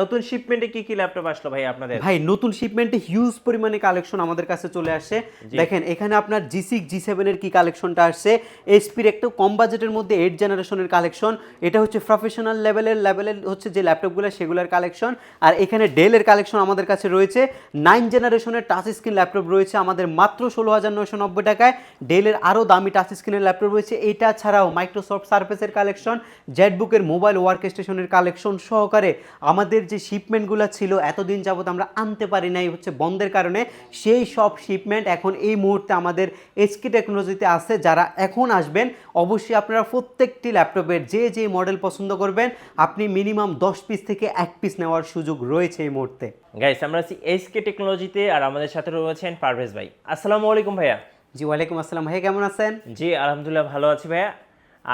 নতুন শিপমেন্টে কি কি ল্যাপটপ আসলো ভাই আপনাদের? ভাই নতুন শিপমেন্টে হিউজ পরিমাণে কালেকশন আমাদের কাছে চলে আসছে। দেখেন এখানে আপনার G6 G7 এর কি কালেকশনটা আসছে, এইচপির একটু কম বাজেটের মধ্যে 8 জেনারেশনের কালেকশন। এটা হচ্ছে প্রফেশনাল লেভেলের হচ্ছে যে ল্যাপটপগুলো সেগুলোর কালেকশন। আর এখানে ডেলের কালেকশন আমাদের কাছে রয়েছে। 9 জেনারেশনের টাচ স্ক্রিন ল্যাপটপ রয়েছে আমাদের মাত্র 16,990 টাকায়। ডেলের আরও দামি টাচ স্ক্রিনের ল্যাপটপ রয়েছে। এটা ছাড়াও মাইক্রোসফট সার্ফেসের কালেকশন, জেটবুকের মোবাইল ওয়ার্ক স্টেশনের কালেকশন সহকারে আমাদের যে শিপমেন্টগুলো ছিল এতদিন যাবত আমরা আনতে পারি নাই হচ্ছে বন্ধের কারণে, সেই সব শিপমেন্ট এখন এই মুহূর্তে আমাদের এসকে টেকনোলজিতে আছে। যারা এখন আসবেন অবশ্যই আপনারা প্রত্যেকটি ল্যাপটপের যে যে মডেল পছন্দ করবেন আপনি মিনিমাম 10 পিস থেকে 1 পিস নেওয়ার সুযোগ রয়েছে এই মুহূর্তে। গাইস আমরা আছি এসকে টেকনোলজিতে আর আমাদের সাথে রয়েছেন পারভেজ ভাই। আসসালামু আলাইকুম ভাইয়া। জি ওয়ালাইকুম আসসালাম ভাই, কেমন আছেন? জি আলহামদুলিল্লাহ ভালো আছি ভাইয়া।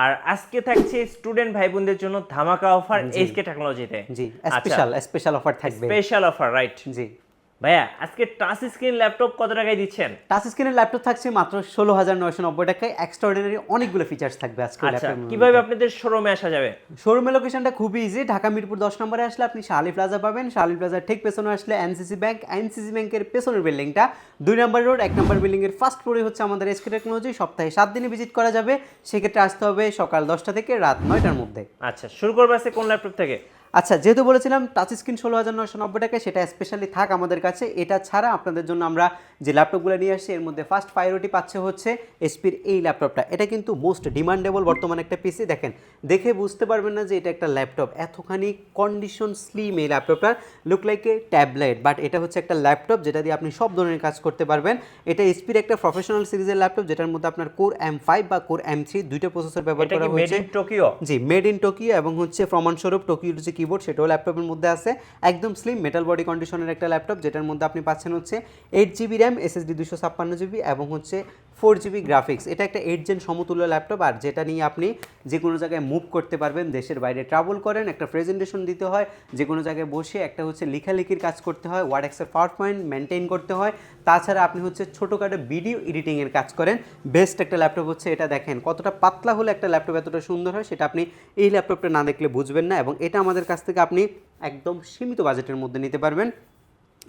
আর আজকে থাকছে স্টুডেন্ট ভাই বোনদের জন্য ধামাকা অফার এসকে টেকনোলজিতে। জি স্পেশাল অফার থাকবে। Special offer, right? জি ভাইয়া আজকে টাচ স্ক্রিন ল্যাপটপ কত টাকায় দিচ্ছেন? টাচ স্ক্রিনের ল্যাপটপ থাকছে মাত্র 16,990 টাকায়। এক্সট্রাঅর্ডিনারি অনেকগুলো ফিচার্স থাকবে আজকে আচ্ছা, ল্যাপটপের। কিভাবে আপনাদের শোরুমে আসা যাবে? শোরুমের লোকেশনটা খুবই ইজি। ঢাকা মিরপুর 10 নম্বরে আসলে আপনি শালি প্লাজা পাবেন। শালি প্লাজার ঠিক পেছনে আসলে এনসিসি ব্যাংকের পেছনের বিল্ডিংটা 2 নম্বর রোড 1 নম্বর বিল্ডিংয়ের ফার্স্ট ফ্লোরে হচ্ছে আমাদের এসকে টেকনোলজি। সপ্তাহে 7 দিনে ভিজিট করা যাবে। সেক্ষেত্রে আসতে হবে সকাল 10টা থেকে রাত 9টার মধ্যে। আচ্ছা, শুরু করবো আজকে কোন ল্যাপটপ থেকে? আচ্ছা, যেহেতু বলেছিলাম টাচ স্ক্রিন 16,990 টাকায়, সেটা স্পেশালি থাক আমাদের কাছে। এটা ছাড়া আপনাদের জন্য আমরা যে ল্যাপটপগুলো নিয়ে আসছি এর মধ্যে ফার্স্ট প্রায়োরিটি পাচ্ছে হচ্ছে এসপির এই ল্যাপটপটা। এটা কিন্তু মোস্ট ডিমান্ডেবল বর্তমানে একটা পিসি। দেখেন দেখে বুঝতে পারবেন না যে এটা একটা ল্যাপটপ, এতখানি কন্ডিশন স্লিম এই ল্যাপটপটার। Look like a tablet, but এটা হচ্ছে একটা ল্যাপটপ যেটা দিয়ে আপনি সব ধরনের কাজ করতে পারবেন। এটা এসপির একটা প্রফেশনাল সিরিজের ল্যাপটপ যেটার মধ্যে আপনার কোর M5 বা কোর M3 দুইটা প্রসেসর ব্যবহার করা হয়েছে। Made in Tokyo? G, made in Tokyo. এবং হচ্ছে প্রমাণস্বরূপ টোকিওর যে কিবোর্ড সেটাও ল্যাপটপের মধ্যে আছে। একদম স্লিম মেটাল বডি কন্ডিশনের একটা ল্যাপটপ যেটার মধ্যে আপনি পাচ্ছেন হচ্ছে 8GB র্যাম, SSD 256GB এবং হচ্ছে 4GB গ্রাফিক্স। এটা একটা 8 জেন সমতুল্য ল্যাপটপ, আর যেটা নিয়ে আপনি যে কোনো জায়গায় মুভ করতে পারবেন। দেশের বাইরে ট্রাভেল করেন, একটা প্রেজেন্টেশন দিতে হয়, যে কোনো জায়গায় বসে একটা হচ্ছে লেখালেখির কাজ করতে হয়, Word Excel PowerPoint maintain করতে হয়, তাছাড়া আপনি হচ্ছে ছোটোখাটো ভিডিও এডিটিংয়ের কাজ করেন। বেস্ট একটা ল্যাপটপ হচ্ছে এটা। দেখেন কতটা পাতলা হলে একটা ল্যাপটপ এতটা সুন্দর হয় সেটা আপনি এই ল্যাপটপটা না দেখলে বুঝবেন না। এবং এটা আমাদের কাছ থেকে আপনি একদম সীমিত বাজেটের মধ্যে নিতে পারবেন,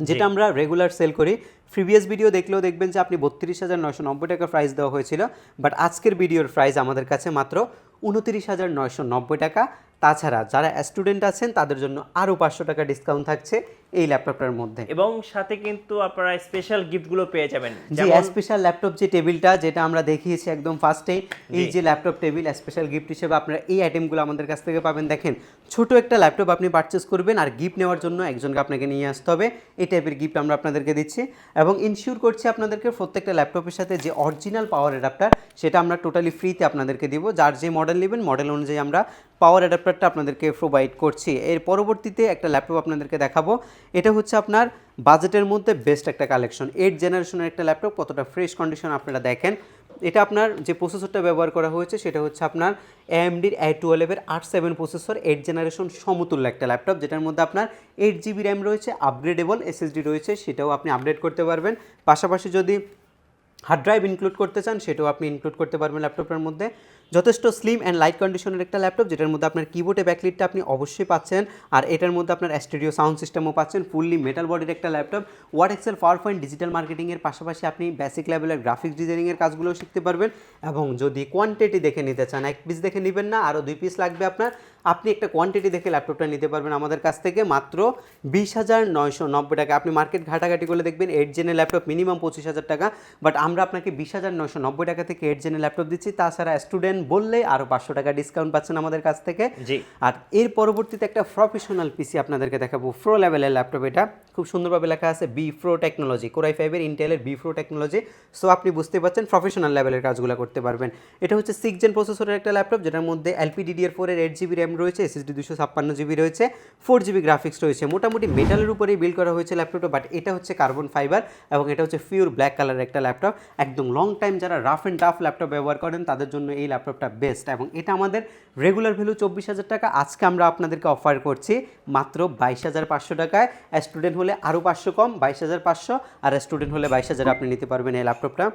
যেটা আমরা রেগুলার সেল করি। প্রিভিয়াস ভিডিও দেখলেও দেখবেন যে আপনি 32,990 টাকা প্রাইস দেওয়া হয়েছিল, বাট আজকের ভিডিওর প্রাইস আমাদের কাছে মাত্র 29,990 টাকা। তাছাড়া যারা স্টুডেন্ট আছেন তাদের জন্য আরও 500 টাকা ডিসকাউন্ট থাকছে এই ল্যাপটপটার মধ্যে। এবং সাথে কিন্তু আপনারা স্পেশাল গিফটগুলো পেয়ে যাবেন। যে স্পেশাল ল্যাপটপ যে টেবিলটা যেটা আমরা দেখিয়েছি একদম ফার্স্টে, এই যে ল্যাপটপ টেবিল স্পেশাল গিফট হিসেবে আপনারা এই আইটেমগুলো আমাদের কাছ থেকে পাবেন। দেখেন ছোট একটা ল্যাপটপ আপনি পারচেস করবেন আর গিফট নেওয়ার জন্য একজনকে আপনাকে নিয়ে আসতে হবে, এই টাইপের গিফট আমরা আপনাদেরকে দিচ্ছি। এবং ইনশিওর করছি আপনাদেরকে প্রত্যেকটা ল্যাপটপের সাথে যে অরিজিনাল পাওয়ার অ্যাডাপ্টার সেটা আমরা টোটালি ফ্রিতে আপনাদেরকে দিব। যার যে মডেল নেবেন মডেল অনুযায়ী আমরা পাওয়ার অ্যাডাপ্টারটা আপনাদেরকে প্রোভাইড করছি। এর পরবর্তীতে একটা ল্যাপটপ আপনাদেরকে দেখাবো। এটা হচ্ছে আপনার বাজেটের মধ্যে বেস্ট একটা কালেকশন, 8 জেনারেশনের একটা ল্যাপটপ। কতটা ফ্রেশ কন্ডিশন আপনারা দেখেন। এটা আপনার যে প্রসেসরটা ব্যবহার করা হয়েছে সেটা হচ্ছে আপনার AMDর A12 8/7 প্রসেসর, 8 জেনারেশন সমতুল্য একটা ল্যাপটপ, যেটার মধ্যে আপনার 8GB র্যাম রয়েছে, আপগ্রেডেবল SSD রয়েছে, সেটাও আপনি আপডেট করতে পারবেন। পাশাপাশি যদি হার্ড ড্রাইভ ইনক্লুড করতে চান সেটাও আপনি ইনক্লুড করতে পারবেন ল্যাপটপের মধ্যে। যথেষ্ট স্লিম অ্যান্ড লাইট কন্ডিশনের একটা ল্যাপটপ, যেটার মধ্যে আপনার কিবোর্ডে ব্যাকলিটটা আপনি অবশ্যই পাচ্ছেন, আর এটার মধ্যে আপনার স্টুডিও সাউন্ড সিস্টেমও পাচ্ছেন। ফুললি মেটাল বডির একটা laptop. Word Excel PowerPoint digital মার্কেটিংয়ের পাশাপাশি আপনি বেসিক লেভেলের গ্রাফিক্স ডিজাইনিংয়ের কাজগুলোও শিখতে পারবেন। এবং যদি কোয়ান্টিটি দেখে নিতে চান, 1 পিস দেখে নেবেন না, আরও 2 পিস লাগবে আপনার, আপনি একটা কোয়ান্টিটি দেখে ল্যাপটপটা নিতে পারবেন আমাদের কাছ থেকে মাত্র 20,990 টাকা। আপনি মার্কেট ঘাটাঘাটি করলে দেখবেন 8 জেনের ল্যাপটপ মিনিমাম 25,000 টাকা, বাট আমরা আপনাকে 20,990 টাকা থেকে 8 জেনের ল্যাপটপ দিচ্ছি। তাছাড়া স্টুডেন্ট বললে আরও 500 টাকা ডিসকাউন্ট পাচ্ছেন আমাদের কাছ থেকে। আর এর পরবর্তীতে একটা প্রফেশনাল পিসি আপনাদেরকে দেখাবো, প্রো লেভেলের ল্যাপটপ। এটা খুব সুন্দরভাবে লেখা আছে B-Pro টেকনোলজি, Core i5 এর ইন্টেলের B-Pro টেকনোলজি। সো আপনি বুঝতে পারছেন প্রফেশনাল লেভেলের কাজগুলো করতে পারবেন। এটা হচ্ছে 6 জেন প্রসেসরের একটা ল্যাপটপ, যেটার মধ্যে LPDDR4 এর 8GB র্যাম রয়েছে, SSD 256GB রয়েছে, 4GB গ্রাফিক্স রয়েছে। মোটামুটি মেটালের উপরেই বিল্ড করা হয়েছে ল্যাপটপটা, বাট এটা হচ্ছে কার্বন ফাইবার এবং এটা হচ্ছে পিওর ব্ল্যাক কালারের একটা ল্যাপটপ। একদম লং টাইম যারা রাফ অ্যান্ড টাফ ল্যাপটপ ব্যবহার করেন তাদের জন্য এই ল্যাপটপটা বেস্ট। এবং এটা আমাদের রেগুলার ভ্যালু 24,000 টাকা, আজকে আমরা আপনাদেরকে অফার করছি মাত্র 22,500 টাকায়। স্টুডেন্ট হলে আরও 500 কম, 22,500, আর স্টুডেন্ট হলে 22,000 আপনি নিতে পারবেন এই ল্যাপটপটা।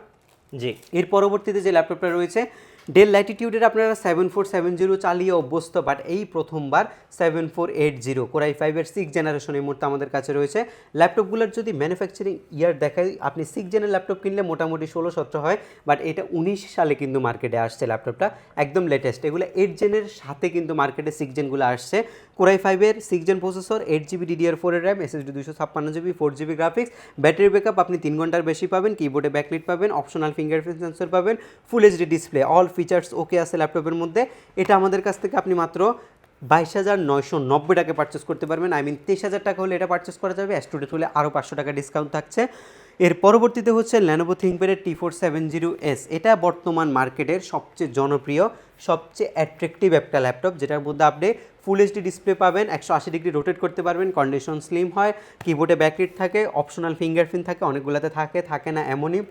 জি। এর পরবর্তীতে যে ল্যাপটপটা রয়েছে ডেল ল্যাটিটিউডের আপনারা 7470 চালিয়ে অভ্যস্ত, বাট এই প্রথমবার 7480 কোরাই 5-এর 6 জেনারেশন এই মুহূর্তে আমাদের কাছে রয়েছে। ল্যাপটপগুলোর যদি ম্যানুফ্যাকচারিং ইয়ার দেখাই, আপনি 6 জেনের ল্যাপটপ কিনলে মোটামুটি 16-17 হয়, বাট এটা 19 সালে কিন্তু মার্কেটে আসছে ল্যাপটপটা, একদম লেটেস্ট। এগুলো 8 জেনের সাথে কিন্তু মার্কেটে 6 জেনগুলো আসছে। Core i 5-এর 6 gen processor, 8GB DDR4 এর RAM, SSD 256GB, 4GB graphics, battery backup আপনি 3 ঘন্টার বেশি পাবেন, কিবোর্ডে ব্যাকলাইট পাবেন, অপশনাল ফিঙ্গারপ্রিন্ট সেন্সর পাবেন, full HD display, all features okay আছে ল্যাপটপের মধ্যে। এটা আমাদের কাছ থেকে আপনি মাত্র 22,990 টাকায় পারচেস করতে পারবেন। 23,000 টাকা হলে এটা পারচেস করা যাবে, স্টুডেন্ট হলে আরও 500 টাকা ডিসকাউন্ট থাকছে। এর পরবর্তীতে হচ্ছে Lenovo ThinkPad T470S। এটা বর্তমান মার্কেটের সবচেয়ে জনপ্রিয়, সবচেয়ে অ্যাট্রাকটিভ একটা ল্যাপটপ, যেটার মধ্যে আপনি ফুল এইচডি ডিসপ্লে পাবেন, 180 ডিগ্রি রোটেট করতে পারবেন, কন্ডিশন স্লিম হয়, কিবোর্ডে ব্যাকলাইট থাকে, অপশনাল ফিঙ্গারপ্রিন্ট থাকে, অনেকগুলোতে থাকে না এমনই।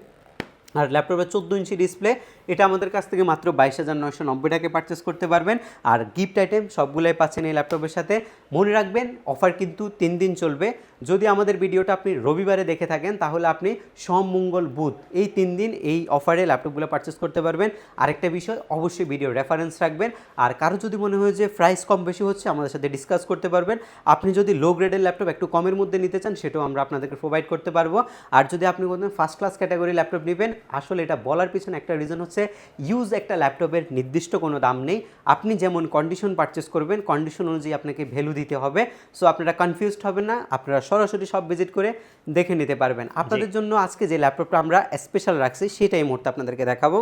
আর ল্যাপটপের 14 ইঞ্চি ডিসপ্লে, এটা আমাদের কাছ থেকে মাত্র 22,990 টাকায় পারচেস করতে পারবেন। আর গিফট আইটেম সবগুলোই পাচ্ছেন এই ল্যাপটপের সাথে। মনে রাখবেন অফার কিন্তু 3 দিন চলবে। যদি আমাদের ভিডিওটা আপনি রবিবারে দেখে থাকেন, তাহলে আপনি সোম, মঙ্গল, বুধ এই 3 দিন এই অফারে ল্যাপটপগুলো পারচেস করতে পারবেন। আরেকটা বিষয়, অবশ্যই ভিডিও রেফারেন্স রাখবেন। আর কারো যদি মনে হয় যে প্রাইস কম বেশি হচ্ছে, আমাদের সাথে ডিসকাস করতে পারবেন। আপনি যদি লো গ্রেডের ল্যাপটপ একটু কমের মধ্যে নিতে চান, সেটাও আমরা আপনাদেরকে প্রোভাইড করতে পারবো। আর যদি আপনি কোনো ফার্স্ট ক্লাস ক্যাটাগরি ল্যাপটপ নেবেন, আসলে এটা বলার পিছনে একটা রিজন হচ্ছে, ইউজ একটা ল্যাপটপের নির্দিষ্ট কোনো দাম নেই। আপনি যেমন কন্ডিশন পারচেস করবেন, কন্ডিশন অনুযায়ী আপনাকে ভ্যালু দিতে হবে। সো আপনারা কনফিউজড হবেন না, আপনারা সরাসরি সব ভিজিট করে দেখে নিতে পারবেন। আপনাদের জন্য আজকে যে ল্যাপটপটা আমরা স্পেশাল রাখছি, সেটাই এই মুহূর্তে আপনাদেরকে দেখাবো।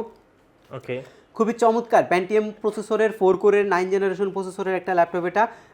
ওকে, খুবই চমৎকার Pentium প্রসেসরের 4 কোরের 9 জেনারেশন প্রসেসরের একটা ল্যাপটপ।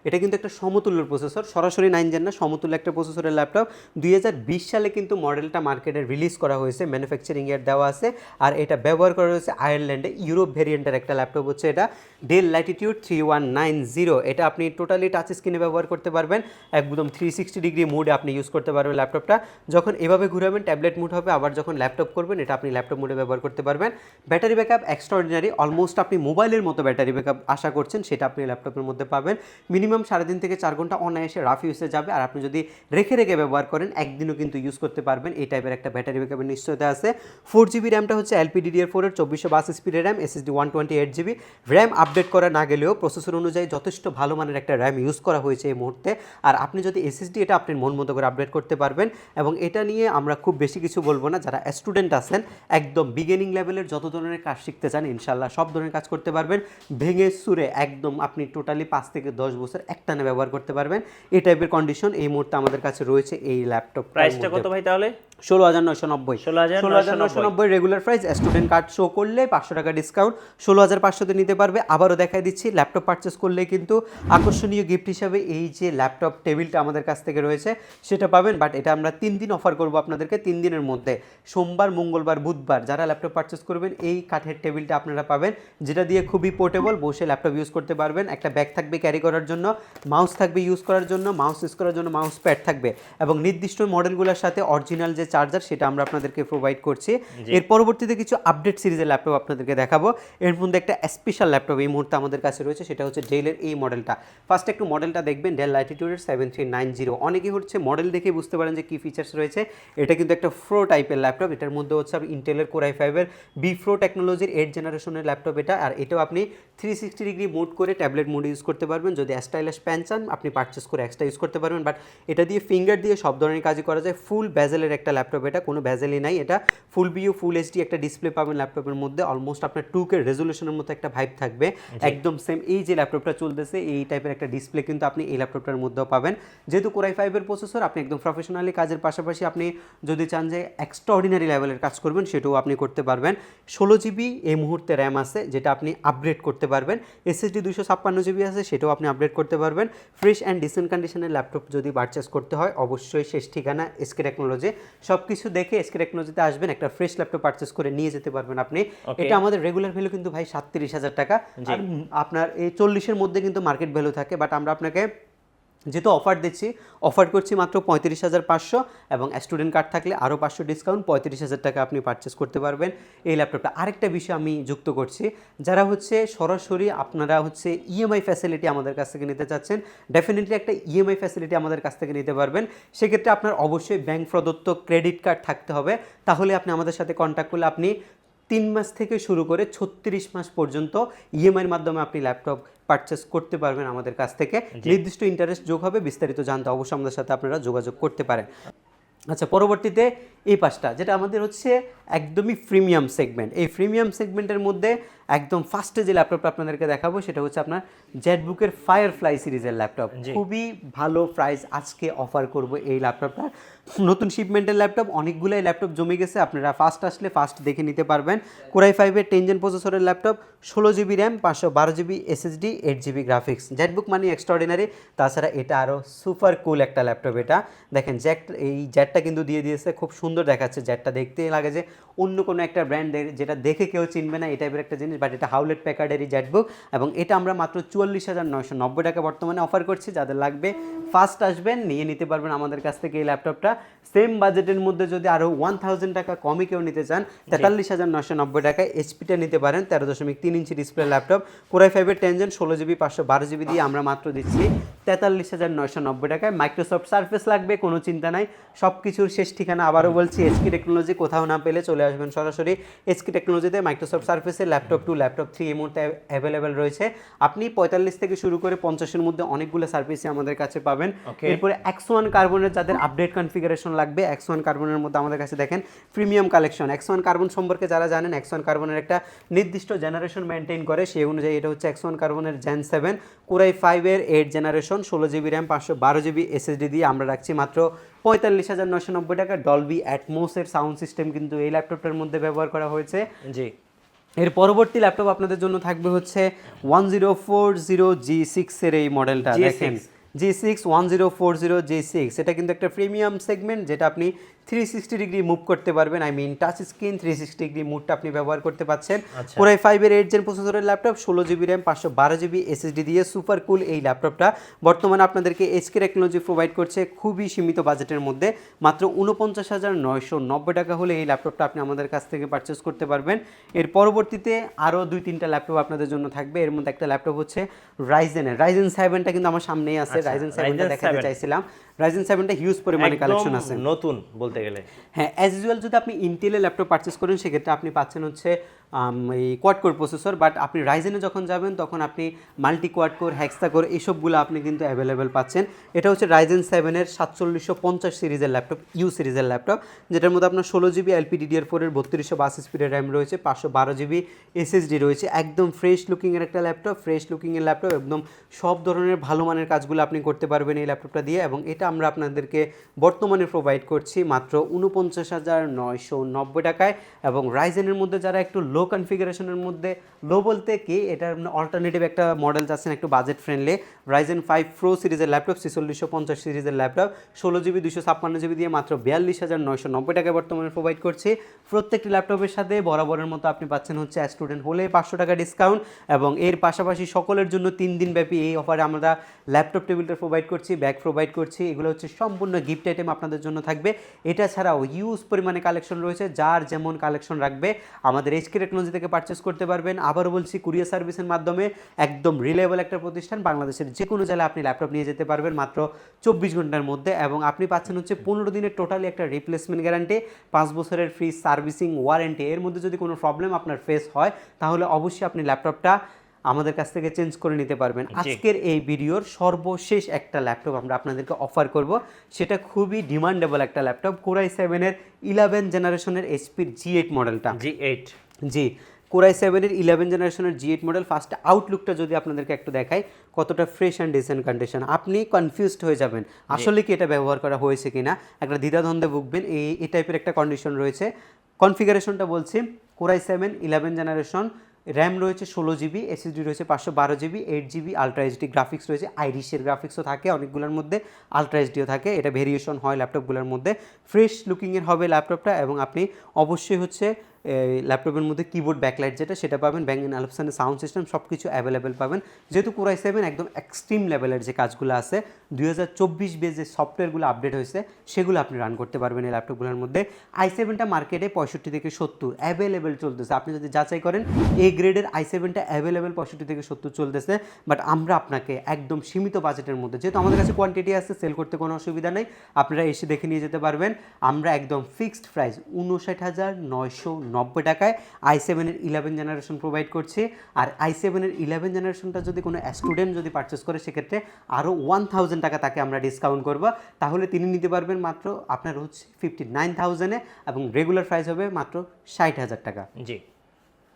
এটা কিন্তু একটা সমতুল্য প্রসেসর, সরাসরি 9 জেন না, সমতুল্য একটা প্রসেসরের ল্যাপটপ। 2020 সালে কিন্তু মডেলটা মার্কেটে রিলিজ করা হয়েছে, ম্যানুফ্যাকচারিং ইয়ার দেওয়া আছে। আর এটা ব্যবহার করা হয়েছে আয়ারল্যান্ডে, ইউরোপ ভেরিয়েন্টের একটা ল্যাপটপ হচ্ছে এটা, ডেল ল্যাটিটিউড 3190। এটা আপনি টোটালি টাচ স্ক্রিনে ব্যবহার করতে পারবেন, একদম 360 ডিগ্রি মোডে আপনি ইউজ করতে পারবেন ল্যাপটপটা। যখন এভাবে ঘুরাবেন ট্যাবলেট মোড হবে, আবার যখন ল্যাপটপ করবেন এটা আপনি ল্যাপটপ মোডে ব্যবহার করতে পারবেন। ব্যাটারি ব্যাকআপ এক্সট্রাঅর্ডিনারি, অলমোস্ট আপনি মোবাইলের মতো ব্যাটারি ব্যাকআপ আশা করছেন, সেটা আপনি ল্যাপটপের মধ্যে পাবেন। মিনিমাম 3.5 থেকে 4 ঘন্টা অনায়াসে রাফ ইউজে যাবে। আর আপনি যদি রেখে ব্যবহার করেন, একদিনও কিন্তু ইউজ করতে পারবেন, এই টাইপের একটা ব্যাটারি ব্যাকআপের নিশ্চয়তা আছে। 4GB র্যামটা হচ্ছে LPDDR4 এর 2422 স্পিডের RAM, SSD 128GB। RAM update করা না গেলেও প্রসেসর অনুযায়ী যথেষ্ট ভালো মানের একটা র্যাম ইউজ করা হয়েছে এই মুহূর্তে। আর আপনি যদি SSD, এটা আপনার মন মতো করে আপডেট করতে পারবেন। এবং এটা নিয়ে আমরা খুব বেশি কিছু বলবো না, যারা স্টুডেন্ট আছেন একদম বিগিনিং লেভেলের, যত ধরনের কাজ শিখতে চান ইনশাল্লাহ সব ধরনের কাজ করতে পারবেন। ভেঙে সুরে একদম আপনি টোটালি 5 থেকে 10 বছর একটানে ব্যবহার করতে পারবেন, এই টাইপের কন্ডিশন এই মুহূর্তে আমাদের কাছে রয়েছে এই ল্যাপটপ। প্রাইসটা কত ভাই তাহলে? 16,990। 16,990 regular price, student card show করলে 500 টাকা ডিসকাউন্ট, 16,500-তে নিতে পারবে। আবারও দেখাই দিচ্ছি, ল্যাপটপ পারচেস করলে কিন্তু আকর্ষণীয় গিফট হিসাবে এই যে ল্যাপটপ টেবিলটা আমাদের কাছ থেকে রয়েছে সেটা পাবেন। বাট এটা আমরা 3 দিন অফার করবো আপনাদেরকে। 3 দিনের মধ্যে সোমবার, মঙ্গলবার, বুধবার যারা ল্যাপটপ পারচেস করবেন, এই কাঠের টেবিলটা আপনারা পাবেন, যেটা দিয়ে খুবই পোর্টেবল, বসে ল্যাপটপ ইউজ করতে পারবেন। একটা ব্যাগ থাকবে ক্যারি করার জন্য, মাউস থাকবে ইউজ করার জন্য, মাউস ইউজ করার জন্য মাউস প্যাড থাকবে, এবং নির্দিষ্ট মডেলগুলোর সাথে অরিজিনাল যে চার্জার সেটা আমরা আপনাদেরকে প্রোভাইড করছি। এর পরবর্তীতে কিছু আপডেট সিরিজের ল্যাপটপ আপনাদেরকে দেখাবো। এর মধ্যে একটা স্পেশাল ল্যাপটপ এই মুহূর্তে আমাদের কাছে রয়েছে, সেটা হচ্ছে ডেলের এই মডেলটা। ফার্স্ট একটু মডেলটা দেখবেন, ডেল ল্যাটিটিউডের 7390। অনেকেই হচ্ছে মডেল দেখে বুঝতে পারেন যে কী ফিচার্স রয়েছে। এটা কিন্তু একটা প্রো টাইপের ল্যাপটপ। এটার মধ্যে হচ্ছে আপনি ইন্টেলের কোর i5-এর B4 টেকনোলজির 8 জেনারেশনের ল্যাপটপ এটা। আর এটাও আপনি 360 ডিগ্রি মুড করে ট্যাবলেট মোড ইউজ করতে পারবেন। যদি স্টাইলিশ পেন চান আপনি পারচেস করে এক্সট্রা ইউজ করতে পারবেন, বাট এটা দিয়ে ফিঙ্গার দিয়ে সব ধরনের কাজই করা যায়। ফুল বেজেলের একটা ল্যাপটপ, এটা কোনো বেজেলই নাই। এটা ফুল ভিউ, ফুল এইচডি একটা ডিসপ্লে পাবেন ল্যাপটপের মধ্যে, অলমোস্ট আপনার 2K রেজলিউশনের মতো একটা ভাইব থাকবে, একদম সেম এই যে ল্যাপটপটা চলতেছে এই টাইপের একটা ডিসপ্লে কিন্তু আপনি এই ল্যাপটপটার মধ্যেও পাবেন। যেহেতু কোর i5-এর প্রসেসর, আপনি একদম প্রফেশনালি কাজের পাশাপাশি আপনি যদি চান যে এক্সট্রাঅর্ডিনারি লেভেলের কাজ করবেন, সেটাও আপনি করতে পারবেন। 16GB এই মুহূর্তে র্যাম আছে, যেটা আপনি আপগ্রেড করতে পারবেন। SSD 256GB আছে, সেটাও আপনি আপগ্রেড করতে পারবেন। ফ্রেশ অ্যান্ড ডিসেন্ট কন্ডিশনের ল্যাপটপ যদি পারচেস করতে হয়, অবশ্যই শেষ ঠিকানা SK টেকনোলজি। সব কিছু দেখে SK টেকনোলজিতে আসবেন, একটা ফ্রেশ ল্যাপটপ পারচেস করে নিয়ে যেতে পারবেন আপনি। এটা আমাদের রেগুলার ভ্যালু কিন্তু ভাই 37,000 টাকা, আর আপনার এই 40-এর মধ্যে কিন্তু মার্কেট ভ্যালু থাকে। বাট আমরা আপনাকে যেহেতু অফার দিচ্ছি, অফার করছি মাত্র 35,500, এবং স্টুডেন্ট কার্ড থাকলে আরও 500 ডিসকাউন্ট, 35,000 টাকা আপনি পারচেস করতে পারবেন এই ল্যাপটপটা। আরেকটা বিষয় আমি যুক্ত করছি, যারা হচ্ছে সরাসরি আপনারা হচ্ছে ইএমআই ফ্যাসিলিটি আমাদের কাছ থেকে নিতে চাচ্ছেন, ডেফিনেটলি একটা ইএমআই ফ্যাসিলিটি আমাদের কাছ থেকে নিতে পারবেন। সেক্ষেত্রে আপনার অবশ্যই ব্যাংক প্রদত্ত ক্রেডিট কার্ড থাকতে হবে, তাহলে আপনি আমাদের সাথে কন্ট্যাক্ট করলে আপনি 3 মাস থেকে শুরু করে 36 মাস পর্যন্ত ইএমআইয়ের মাধ্যমে আপনি ল্যাপটপ পারচেস করতে পারবেন আমাদের কাছ থেকে। নির্দিষ্ট ইন্টারেস্ট যোগ হবে, বিস্তারিত জানতে অবশ্যই আমাদের সাথে আপনারা যোগাযোগ করতে পারেন। আচ্ছা, পরবর্তীতে এই পাশটা যেটা আমাদের হচ্ছে একদমই প্রিমিয়াম সেগমেন্ট। এই প্রিমিয়াম সেগমেন্টের মধ্যে একদম ফার্স্টে যে ল্যাপটপটা আপনাদেরকে দেখাবো সেটা হচ্ছে আপনার জেটবুকের ফায়ারফ্লাই সিরিজের ল্যাপটপ। খুবই ভালো প্রাইস আজকে অফার করব এই ল্যাপটপটা। নতুন শিপমেন্টের ল্যাপটপ, অনেকগুলোই ল্যাপটপ জমে গেছে, আপনারা ফার্স্ট আসলে ফার্স্ট দেখে নিতে পারবেন। কোরাই 5-এর 10 জেন প্রসেসরের laptop, 16 GB RAM, 512 GB SSD, 8 GB graphics. Jetbook মানে এক্সট্রাঅর্ডিনারি, তাছাড়া এটা আরও সুপার কুল একটা ল্যাপটপ। এটা দেখেন এই জেটটা কিন্তু দিয়ে দিয়েছে, খুব সুন্দর দেখাচ্ছে। জেটটা দেখতেই লাগে যে অন্য কোনো একটা ব্র্যান্ডের, যেটা দেখে কেউ চিনবে না এই টাইপের একটা জিনিস, বাট এটা হাউলেট প্যাকার্ডেরই জেটবুক এবং এটা আমরা মাত্র 44,990 টাকা বর্তমানে অফার করছি। যাদের লাগবে ফার্স্ট আসবেন, নিয়ে নিতে পারবেন আমাদের কাছ থেকে এই ল্যাপটপটা। সেম বাজেটের মধ্যে যদি আরও 1000 টাকা কমে কেউ নিতে চান, 43,990 টাকায় এইচপিটা নিতে পারেন। 13.3 ইঞ্চি ডিসপ্লে ল্যাপটপ, কোরাই 5-এর 10 জেন 16 জিবি 512 জিবি দিয়ে আমরা মাত্র দিচ্ছি 43,990 টাকায়। মাইক্রোসফট সার্ফেস লাগবে, কোনো চিন্তা নাই, সব কিছুর শেষ ঠিকানা আবারও বলছি এচকি টেকনোলজি। কোথাও না পেলে চলে আসবেন সরাসরি এচকি টেকনোলজিতে। মাইক্রোসফট সার্ফেসের ল্যাপটপ 2, ল্যাপটপ 3 এই মুহূর্তে অ্যাভেলেবেল রয়েছে। আপনি 45 থেকে শুরু করে 50-এর মধ্যে অনেকগুলো সার্ভিসই আমাদের কাছে পাবেন। এরপরে X1 কার্বনের যাদের আপডেট কনফিগারেশন লাগবে, X1 কার্বনের মধ্যে আমাদের কাছে দেখেন প্রিমিয়াম কালেকশন। X1 কার্বন সম্পর্কে যারা জানেন, X1 কার্বনের একটা নির্দিষ্ট জেনারেশন মেনটেন করে, সেই অনুযায়ী এটা হচ্ছে X1 কার্বনের জেন 7, কোরাই 5-এর 8 generation, 16 GB RAM, 512 GB SSD দিয়ে আমরা রাখছি মাত্র 45,990 টাকা। ডলবি অ্যাটমোসের সাউন্ড সিস্টেম কিন্তু এই ল্যাপটপটার মধ্যে ব্যবহার করা হয়েছে। জি, এর পরবর্তী ল্যাপটপ আপনাদের জন্য থাকবে হচ্ছে 1040G6 এর এই মডেলটা। দেখেন G6 1040G6, এটা কিন্তু একটা প্রিমিয়াম সেগমেন্ট, যেটা আপনি 360 ডিগ্রি মুভ করতে পারবেন। I mean touch screen 360 degree মুভটা আপনি ব্যবহার করতে পাচ্ছেন। কোরাই 5-এর 8 জেন প্রসেসরের laptop, 16 GB RAM, 512 GB SSD দিয়ে সুপার কুল এই ল্যাপটপটা বর্তমানে আপনাদেরকে এইচকে টেকনোলজি প্রোভাইড করছে খুবই সীমিত বাজেটের মধ্যে। মাত্র 49,990 টাকা হলে এই ল্যাপটপটা আপনি আমাদের কাছ থেকে পারচেস করতে পারবেন। এর পরবর্তীতে আরও 2-3টা ল্যাপটপ আপনাদের জন্য থাকবে। এর মধ্যে একটা ল্যাপটপ হচ্ছে রাইজেন 7টা কিন্তু আমার সামনেই আছে। রাইজেন 7টা দেখাতে চাইছিলাম। রাইজেন 7টা হিউজ পরিমাণে কালেকশন আছে, নতুন বলতে গেলে। হ্যাঁ, অ্যাজ ইউজুয়াল যদি আপনি ইন্টেলের ল্যাপটপ পারচেস করেন সেক্ষেত্রে আপনি পাচ্ছেন হচ্ছে এই কোয়াড কোর প্রসেসর, বাট আপনি রাইজেনে যখন যাবেন তখন আপনি মাল্টি কোয়াড কোর, হেক্সা কোর এইসবগুলো আপনি কিন্তু অ্যাভেলেবেল পাচ্ছেন। এটা হচ্ছে রাইজেন 7-এর 4750 সিরিজের ল্যাপটপ, ইউ সিরিজের ল্যাপটপ, যেটার মধ্যে আপনার 16 জিবি LPDDR4-এর 3252 স্পিডের র্যাম রয়েছে, 512 জিবি এসএসডি রয়েছে। একদম ফ্রেশ লুকিংয়ের একটা ল্যাপটপ, একদম সব ধরনের ভালো মানের কাজগুলো আপনি করতে পারবেন এই ল্যাপটপটা দিয়ে। এবং এটা আমরা আপনাদেরকে বর্তমানে প্রোভাইড করছি মাত্র 49,990 টাকায়। এবং রাইজেনের মধ্যে যারা একটু লো কনফিগারেশনের মধ্যে, লো বলতে কি, এটার অল্টারনেটিভ একটা মডেল চাচ্ছেন একটু বাজেট ফ্রেন্ডলি, রাইজেন 5 প্রো সিরিজের ল্যাপটপ, 4650 সিরিজের ল্যাপটপ, 16 জিবি 256 জিবি দিয়ে মাত্র 42,990 টাকায় বর্তমানে প্রোভাইড করছি। প্রত্যেকটি ল্যাপটপের সাথে বরাবরের মতো আপনি পাচ্ছেন হচ্ছে স্টুডেন্ট হলে 500 টাকা ডিসকাউন্ট। এবং এর পাশাপাশি সকলের জন্য 3 দিন ব্যাপী এই অফারে আমরা ল্যাপটপ টেবিলটা প্রোভাইড করছি, ব্যাগ প্রোভাইড করছি। এগুলো হচ্ছে সম্পূর্ণ গিফট আইটেম আপনাদের জন্য থাকবে। এটা ছাড়াও হিউজ পরিমাণে কালেকশন রয়েছে, যার যেমন কালেকশন রাখবে আমাদের এইচকে টেকনোলজি থেকে পারচেস করতে পারবেন। আবারও বলছি, কুরিয়ার সার্ভিসের মাধ্যমে একদম রিলায়েবল একটা প্রতিষ্ঠান, বাংলাদেশের যে কোনো জায়গায় আপনি ল্যাপটপ নিয়ে যেতে পারবেন মাত্র 24 ঘন্টার মধ্যে। এবং আপনি পাচ্ছেন হচ্ছে 15 দিনের টোটালি একটা রিপ্লেসমেন্ট গ্যারান্টি, 5 বছরের ফ্রি সার্ভিসিং ওয়ারেন্টি। এর মধ্যে যদি কোনো প্রবলেম আপনার ফেস হয় তাহলে অবশ্যই আপনি ল্যাপটপটা আমাদের কাছ থেকে চেঞ্জ করে নিতে পারবেন। আজকের এই ভিডিওর সর্বশেষ একটা ল্যাপটপ আমরা আপনাদেরকে অফার করব, সেটা খুবই ডিমান্ডেবল একটা ল্যাপটপ, কোরাই 7-এর 11 জেনারেশনের এইচপির G8 মডেলটা। জি, কোরাই 7-এর 11 জেনারেশনের G8 মডেল। ফার্স্ট আউটলুকটা যদি আপনাদেরকে একটু দেখাই, কতটা ফ্রেশ অ্যান্ড ডিসেন্ট কন্ডিশন, আপনি কনফিউজড হয়ে যাবেন আসলে কি এটা ব্যবহার করা হয়েছে কিনা, একটা দ্বিধাদ্বন্দ্বে ভুগবেন। এই টাইপের একটা কন্ডিশন রয়েছে। কনফিগারেশনটা বলছি, কোরাই 7 11 জেনারেশন, র্যাম রয়েছে 16 জিবি, এসএসডি রয়েছে 512 GB, 8 GB ultra HD graphics রয়েছে। আইরিশের গ্রাফিক্সও থাকে অনেকগুলোর মধ্যে, আলট্রা এইচডিও থাকে, এটা ভেরিয়েশন হয় ল্যাপটপগুলোর মধ্যে। ফ্রেশ লুকিংয়ের হবে ল্যাপটপটা। এবং আপনি অবশ্যই হচ্ছে ল্যাপটপের মধ্যে কিবোর্ড ব্যাকলাইট যেটা পাবেন, ব্যাং অ্যান্ড অ্যালপসনের সাউন্ড সিস্টেম সব কিছু অ্যাভেলেবেল পাবেন। যেহেতু কোরাই 7 একদম এক্সট্রিম লেভেলের যে কাজগুলো আছে, 2024 বেজ যে সফটওয়্যারগুলো আপডেট হয়েছে সেগুলো আপনি রান করতে পারবেন এই ল্যাপটপগুলোর মধ্যে। i7টা মার্কেটে 65 থেকে 70 অ্যাভেলেবেল চলতেছে। আপনি যদি যাচাই করেন, এই গ্রেডের i7টা অ্যাভেলেবেল 65 থেকে 70 চলতেছে। বাট আমরা আপনাকে একদম সীমিত বাজেটের মধ্যে, যেহেতু আমাদের কাছে কোয়ান্টিটি আছে, সেল করতে কোনো অসুবিধা নেই, আপনারা এসে দেখে নিয়ে যেতে পারবেন। আমরা একদম ফিক্সড প্রাইস 59,990 990 টাকায় i7-এর 11 জেনারেশন প্রোভাইড করছি। আর i7-এর 11 জেনারেশনটা যদি কোনো স্টুডেন্ট যদি পারচেস করে সেক্ষেত্রে আরও 1000 টাকা তাকে আমরা ডিসকাউন্ট করব, তাহলে তিনি নিতে পারবেন মাত্র আপনার হচ্ছে 59,000-এ এবং রেগুলার প্রাইস হবে মাত্র 60,000 টাকা। জি,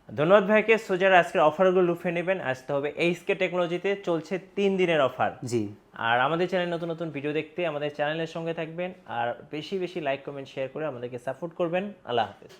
ধন্যবাদ ভাইকে। সো যারা আজকের অফারগুলো লুফে নেবেন, আসতে হবে এইচকে টেকনোলজিতে, চলছে 3 দিনের অফার। জি, আর আমাদের চ্যানেলে নতুন নতুন ভিডিও দেখতে আমাদের চ্যানেলের সঙ্গে থাকবেন, আর বেশি বেশি লাইক কমেন্ট শেয়ার করে আমাদেরকে সাপোর্ট করবেন। আল্লাহ হাফেজ।